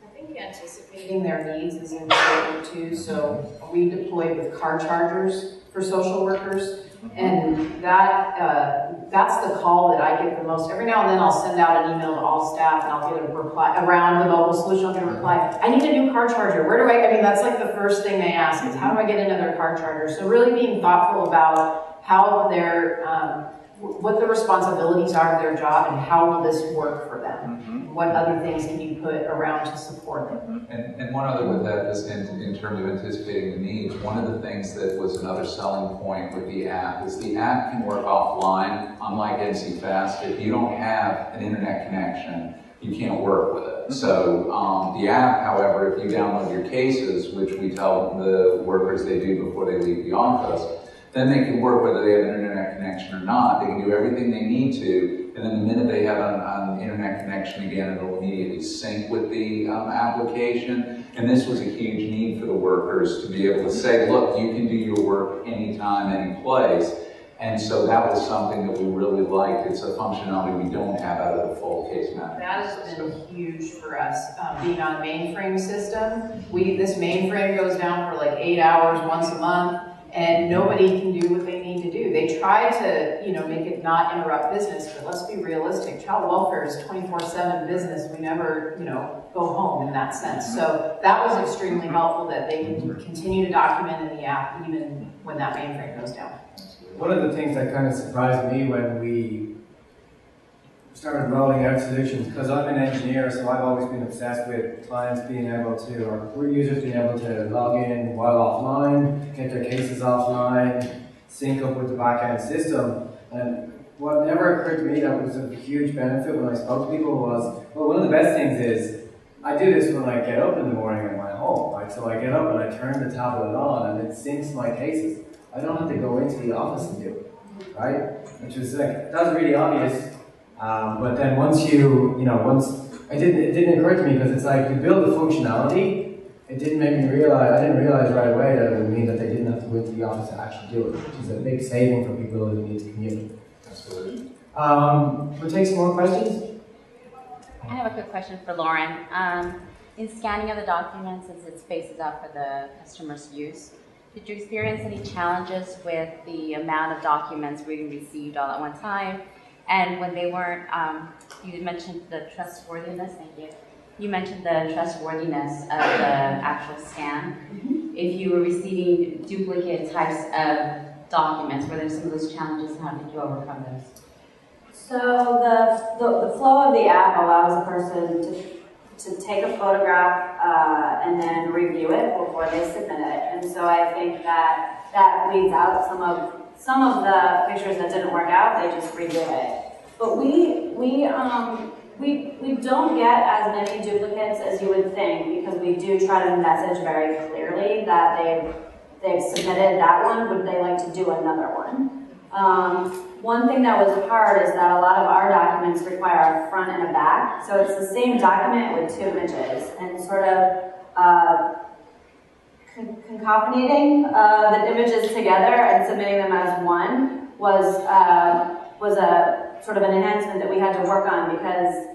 I think anticipating their needs is important too. So we deployed with car chargers for social workers, and that's the call that I get the most. Every now and then I'll send out an email to all staff and I'll get a reply around the mobile solution. I'll get a reply, I need a new car charger. Where do I mean, that's like the first thing they ask is, how do I get another car charger? So really being thoughtful about how their, what the responsibilities are of their job and how will this work for them? What other things can you put around to support them? And one other with that, just in terms of anticipating the needs, one of the things that was another selling point with the app is the app can work offline, unlike NC Fast. If you don't have an internet connection, you can't work with it. So the app, however, if you download your cases, which we tell the workers they do before they leave the office, then they can work whether they have an internet connection or not. They can do everything they need to, and then the minute they have an internet connection again, it'll immediately sync with the application. And this was a huge need for the workers to be able to say, look, you can do your work anytime, any place. And so that was something that we really liked. It's a functionality we don't have out of the full case management. That has been huge for us, being on a mainframe system. This mainframe goes down for like 8 hours once a month, and nobody can do what they need to do. They try to, make it not interrupt business, but let's be realistic. Child welfare is 24/7 business. We never, go home in that sense. So that was extremely helpful that they can continue to document in the app even when that mainframe goes down. One of the things that kind of surprised me when we started rolling out solutions, because I'm an engineer, so I've always been obsessed with clients being able to, or users being able to log in while offline, get their cases offline, sync up with the back-end system. And what never occurred to me that was a huge benefit when I spoke to people was, well, one of the best things is, I do this when I get up in the morning at my home, right? So I get up and I turn the tablet on and it syncs my cases. I don't have to go into the office and do it, right? Which was like, that was really obvious. But then once it didn't occur to me because it's like you build the functionality, it didn't make me realize, I didn't realize right away that it would mean that they didn't have to go into the office to actually do it, which is a big saving for people who need to commute. Absolutely. We'll take some more questions. I have a quick question for Lauren. In scanning of the documents as it spaces out for the customer's use, did you experience any challenges with the amount of documents being received all at one time? And when they weren't, you mentioned the trustworthiness, thank you. You mentioned the trustworthiness of the actual scan. if you were receiving duplicate types of documents, were there some of those challenges, and how did you overcome those? So the flow of the app allows a person to take a photograph and then review it before they submit it. And so I think that weeds out some of the pictures that didn't work out. They just redo it. But we don't get as many duplicates as you would think, because we do try to message very clearly that they've submitted that one. Would they like to do another one? One thing that was hard is that a lot of our documents require a front and a back. So it's the same document with two images, and sort of concatenating the images together and submitting them as one was a sort of an enhancement that we had to work on, because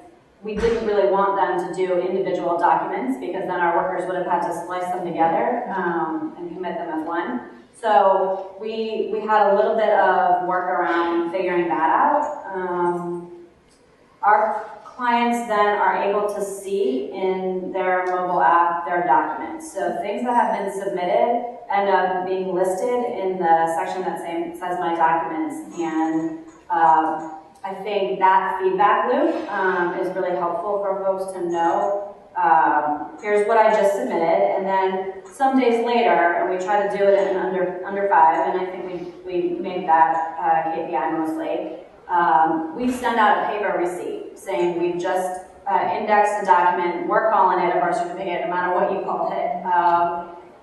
we didn't really want them to do individual documents, because then our workers would have had to splice them together and commit them as one. So we had a little bit of work around figuring that out. Our clients then are able to see in their mobile app their documents. So things that have been submitted end up being listed in the section that says My Documents. And I think that feedback loop is really helpful for folks to know, here's what I just submitted, and then some days later, and we try to do it in under 5, and I think we made that KPI mostly, we send out a paper receipt saying we've just indexed the document, we're calling it a birth certificate no matter what you called it,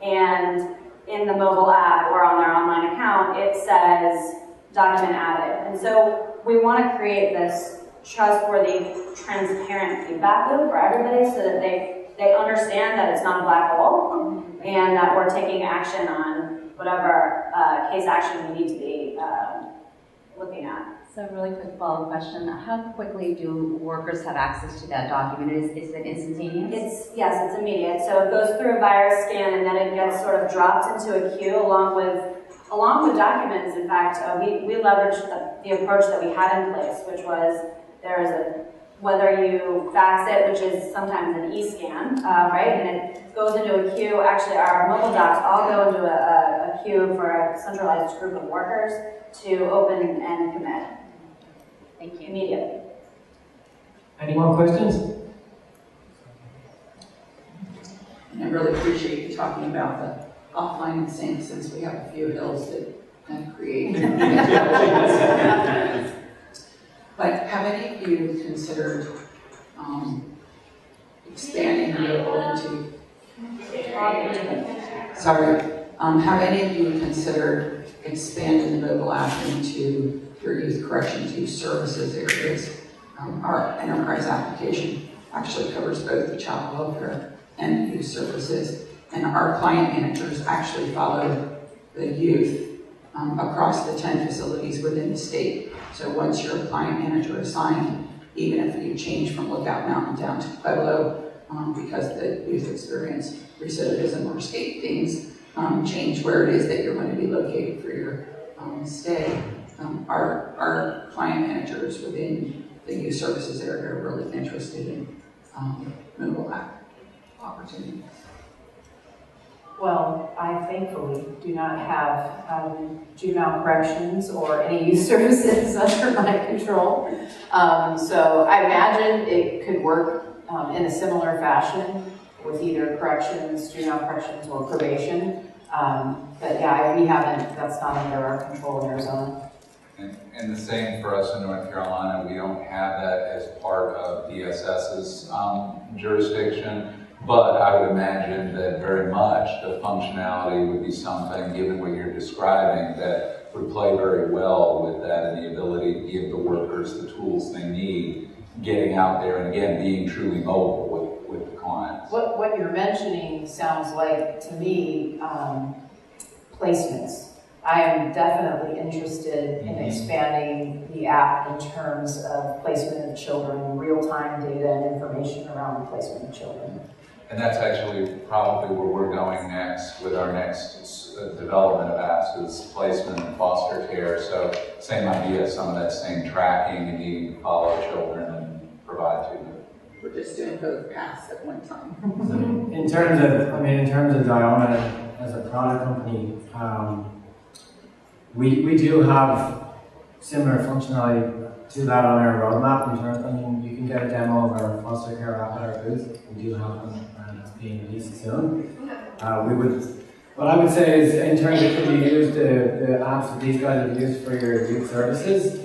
and in the mobile app or on their online account, it says document added. And so we want to create this trustworthy, transparent feedback loop for everybody, so that they understand that it's not a black hole, and that we're taking action on whatever case action we need to be looking at. So really quick follow-up question. How quickly do workers have access to that document? Is it instantaneous? Yes, it's immediate. So it goes through a virus scan, and then it gets sort of dropped into a queue along with documents. In fact, we leveraged the approach that we had in place, which was whether you fax it, which is sometimes an e-scan, right, and it goes into a queue. Actually, our mobile docs all go into a queue for a centralized group of workers to open and commit. Thank you. Immediately. Any more questions? And I really appreciate you talking about the offline and sync, since we have a few hills that kind of create. But have any of you considered expanding the mobile into? Have any of you considered expanding the mobile app into your youth corrections, youth services areas? Our enterprise application actually covers both the child welfare and youth services, and our client managers actually follow the youth across the 10 facilities within the state. So once you're a client manager assigned, even if you change from Lookout Mountain down to Pueblo, because the youth experience recidivism or state things change where it is that you're going to be located for your stay, our client managers within the youth services area are really interested in mobile app opportunities. Well, I thankfully do not have juvenile corrections or any youth services under my control. So I imagine it could work in a similar fashion with either corrections, juvenile corrections, or probation. But yeah, we haven't, that's not under our control in Arizona. And the same for us in North Carolina. We don't have that as part of DSS's jurisdiction. But I would imagine that very much the functionality would be something, given what you're describing, that would play very well with that, and the ability to give the workers the tools they need, getting out there and again being truly mobile with the clients. What you're mentioning sounds like, to me, placements. I am definitely interested in expanding the app in terms of placement of children, real-time data and information around the placement of children. And that's actually probably where we're going next with our next development of apps, is placement and foster care. So same idea, some of that same tracking and needing to follow children and provide to them. We're just doing both paths at one time. So in terms of Diona as product company, we do have similar functionality to that on our roadmap. In terms, I mean, you can get a demo of our foster care app at our booth. We do have them being released soon. What I would say is, in terms of could you use the apps that these guys have used for your youth services,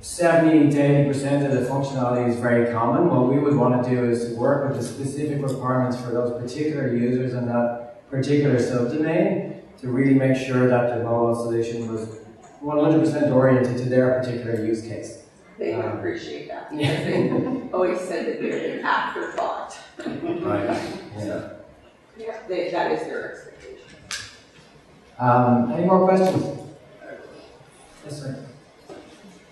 70 to 80% of the functionality is very common. What we would want to do is work with the specific requirements for those particular users and that particular subdomain to really make sure that the mobile solution was 100% oriented to their particular use case. They appreciate that. Because they always said that they're an afterthought. Right. Yeah. That is their expectation. Any more questions? Yes, sir.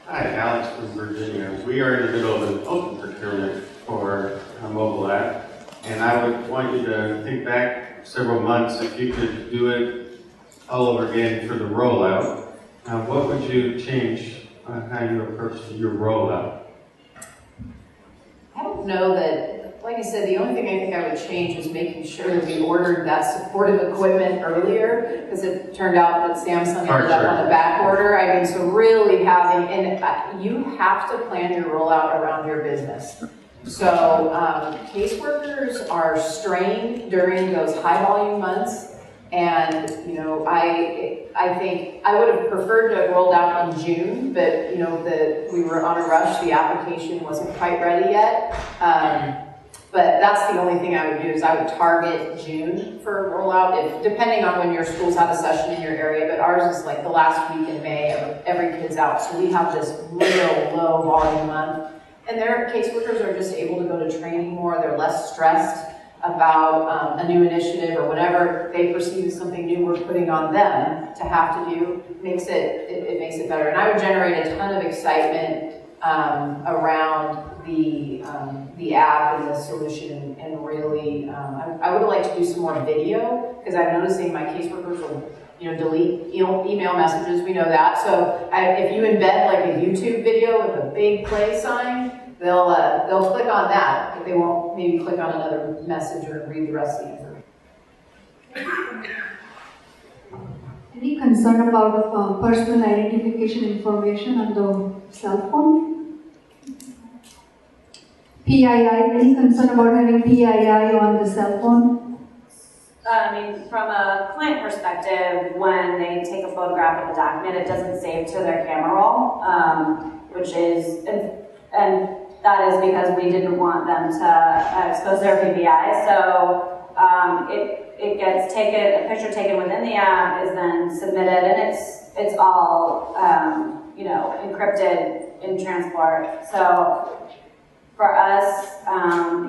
Hi, Alex from Virginia. We are in the middle of an open procurement for a mobile app, and I would want you to think back several months if you could do it all over again for the rollout. What would you change on how you approach your rollout? I don't know that, like I said, the only thing I think I would change is making sure that we ordered that supportive equipment earlier, because it turned out that Samsung ended up on the back order. I mean, so really having, and you have to plan your rollout around your business. So caseworkers are strained during those high volume months. And, you know, I think I would have preferred to have rolled out in June, but, you know, we were on a rush. The application wasn't quite ready yet. But that's the only thing I would do is I would target June for a rollout, depending on when your schools have a session in your area. But ours is like the last week in May, every kid's out. So we have this real low volume month. And their caseworkers are just able to go to training more. They're less stressed about a new initiative or whatever they perceive as something new we're putting on them to have to do. It makes it better. And I would generate a ton of excitement around the app and the solution, and really, I would like to do some more video, because I'm noticing my caseworkers will, you know, delete email messages. We know that. So if you embed like a YouTube video with a big play sign, they'll click on that, but they won't maybe click on another message or read the rest of the information. Any concern about personal identification information on the cell phone? PII, any concern about having PII on the cell phone? I mean, from a client perspective, when they take a photograph of a document, it doesn't save to their camera roll, which is, and that is because we didn't want them to expose their PPI. So it gets taken, a picture taken within the app is then submitted, and it's all you know, encrypted in transport. So for us,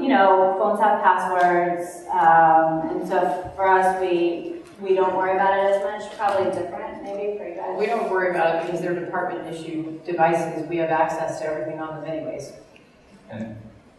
you know, phones have passwords, and so for us, we don't worry about it as much. Probably different, maybe, for you guys. We don't worry about it because they're department-issued devices. We have access to everything on them anyways.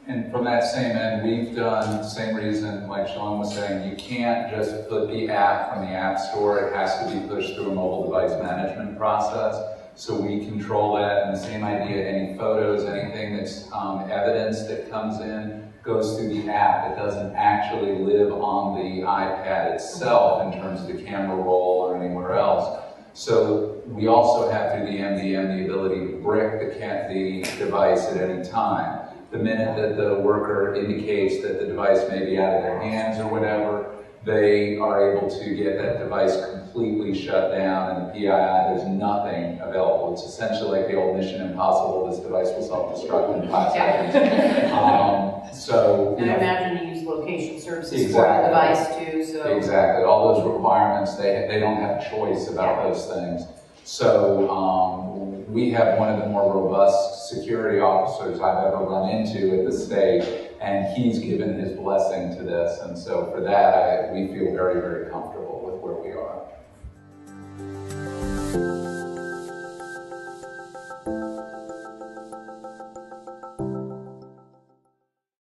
And from that same end, we've done the same reason, like Shalom was saying, you can't just put the app from the App Store. It has to be pushed through a mobile device management process. So we control that, and the same idea, any photos, anything that's evidence that comes in goes through the app. It doesn't actually live on the iPad itself in terms of the camera roll or anywhere else. So we also have through the MDM the ability to brick the device at any time. The minute that the worker indicates that the device may be out of their hands or whatever, they are able to get that device completely shut down, and the PII, there's nothing available. It's essentially like the old Mission Impossible, this device will self-destruct in 5 seconds. And I imagine you use location services for the device too. So exactly, all those requirements, they don't have a choice about those things. So we have one of the more robust security officers I've ever run into at the state, and he's given his blessing to this, and so for that, we feel very, very comfortable with where we are.